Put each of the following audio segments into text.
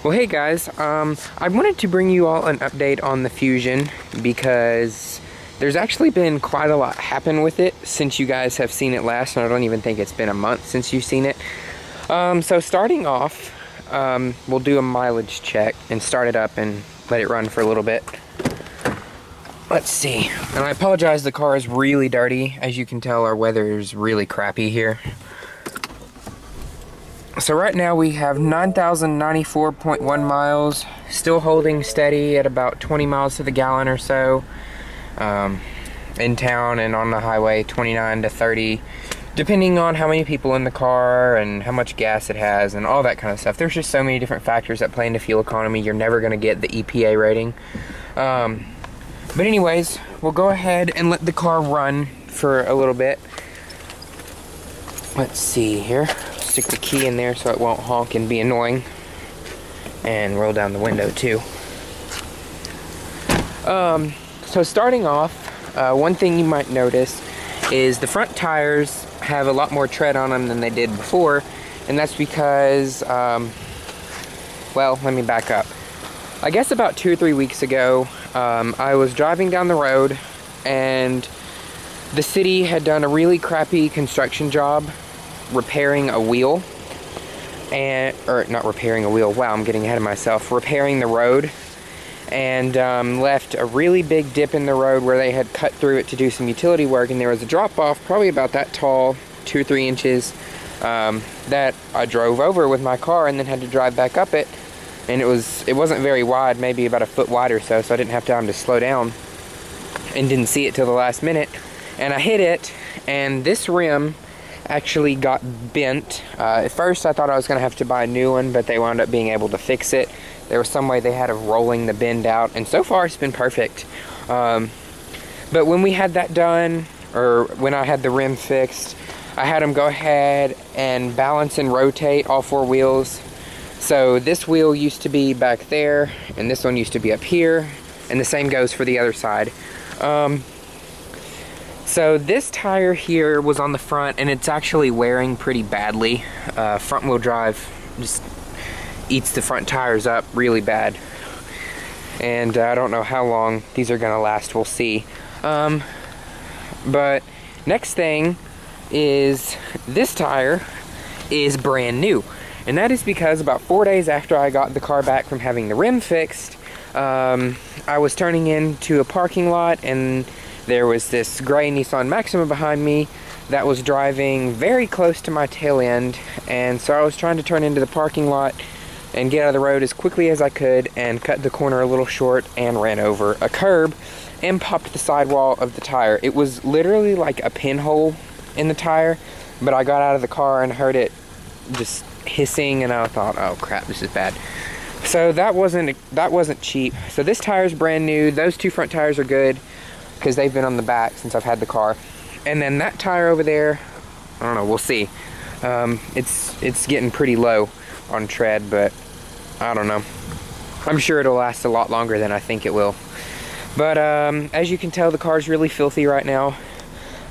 Well, hey guys, I wanted to bring you all an update on the Fusion because there's actually been quite a lot happen with it since you guys have seen it last, and I don't even think it's been a month since you've seen it. So starting off, we'll do a mileage check and start it up and let it run for a little bit. Let's see. And I apologize, the car is really dirty. As you can tell, our weather is really crappy here. So right now we have 9,094.1 miles, still holding steady at about 20 miles to the gallon or so. In town and on the highway, 29 to 30, depending on how many people in the car and how much gas it has and all that kind of stuff. There's just so many different factors that play into fuel economy. You're never going to get the EPA rating. But anyways, we'll go ahead and let the car run for a little bit. Let's see here. Stick the key in there so it won't honk and be annoying. And roll down the window too. So starting off, one thing you might notice is the front tires have a lot more tread on them than they did before. And that's because, well, let me back up. I guess about 2 or 3 weeks ago, I was driving down the road and the city had done a really crappy construction job repairing a wheel, or not repairing a wheel, wow, I'm getting ahead of myself, repairing the road, and left a really big dip in the road where they had cut through it to do some utility work, and there was a drop off probably about that tall, 2 or 3 inches, that I drove over with my car and then had to drive back up it, and it wasn't very wide, maybe about a foot wide or so, so I didn't have time to slow down and didn't see it till the last minute, and I hit it, and this rim actually got bent. At first I thought I was gonna have to buy a new one, but they wound up being able to fix it. There was some way they had of rolling the bend out, and so far it's been perfect. But when we had that done, or when I had the rim fixed, I had them go ahead and balance and rotate all 4 wheels. So this wheel used to be back there, and this one used to be up here, and the same goes for the other side. So this tire here was on the front, and it's actually wearing pretty badly. Front wheel drive just eats the front tires up really bad. And I don't know how long these are gonna last, we'll see. But next thing is this tire is brand new. And that is because about 4 days after I got the car back from having the rim fixed, I was turning into a parking lot, and there was this gray Nissan Maxima behind me that was driving very close to my tail end, and so I was trying to turn into the parking lot and get out of the road as quickly as I could and cut the corner a little short and ran over a curb and popped the sidewall of the tire. It was literally like a pinhole in the tire, but I got out of the car and heard it just hissing, and I thought, oh crap, this is bad. So that wasn't cheap. So this tire is brand new. Those 2 front tires are good because they've been on the back since I've had the car. And then that tire over there, I don't know, we'll see. It's getting pretty low on tread, but I don't know. I'm sure it'll last a lot longer than I think it will. But as you can tell, the car's really filthy right now.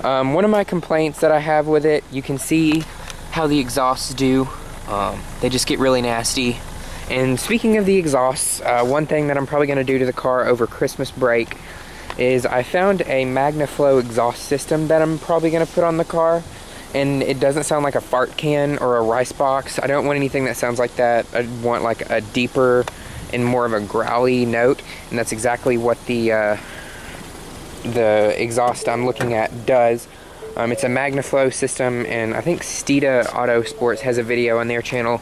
One of my complaints that I have with it, you can see how the exhausts do. They just get really nasty. And speaking of the exhausts, one thing that I'm probably gonna do to the car over Christmas break is I found a MagnaFlow exhaust system that I'm probably gonna put on the car, and it doesn't sound like a fart can or a rice box. I don't want anything that sounds like that. I want like a deeper and more of a growly note, and that's exactly what the exhaust I'm looking at does. It's a MagnaFlow system, and I think Steeda Autosports has a video on their channel.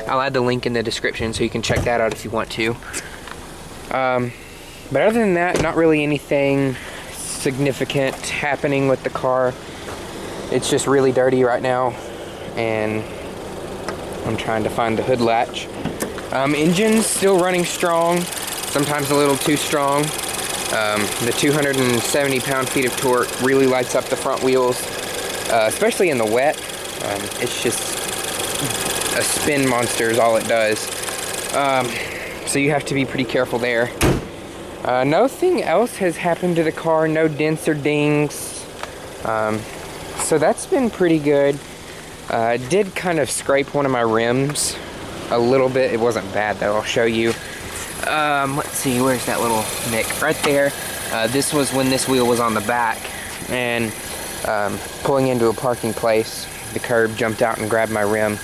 I'll add the link in the description so you can check that out if you want to. But other than that, not really anything significant happening with the car. It's just really dirty right now, and I'm trying to find the hood latch. Engine's still running strong, sometimes a little too strong. The 270 pound-feet of torque really lights up the front wheels, especially in the wet. It's just a spin monster is all it does. So you have to be pretty careful there. Nothing else has happened to the car, no dents or dings. So that's been pretty good. I did kind of scrape one of my rims a little bit. It wasn't bad though. I'll show you. Let's see, where's that little nick? Right there. This was when this wheel was on the back, and pulling into a parking place, the curb jumped out and grabbed my rim.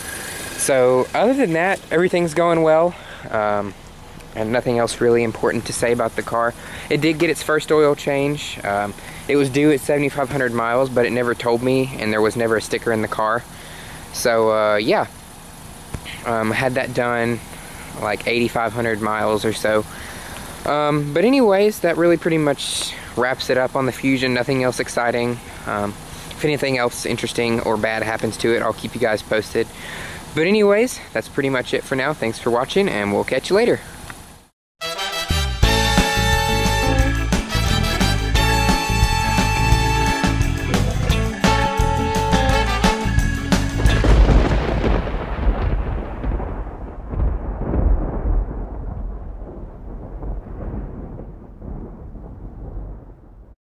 So other than that, everything's going well, and nothing else really important to say about the car. It did get its first oil change. It was due at 7,500 miles, but it never told me, and there was never a sticker in the car. So yeah, I had that done like 8,500 miles or so. But anyways, that really pretty much wraps it up on the Fusion. Nothing else exciting. If anything else interesting or bad happens to it, I'll keep you guys posted. But anyways, that's pretty much it for now. Thanks for watching, and we'll catch you later.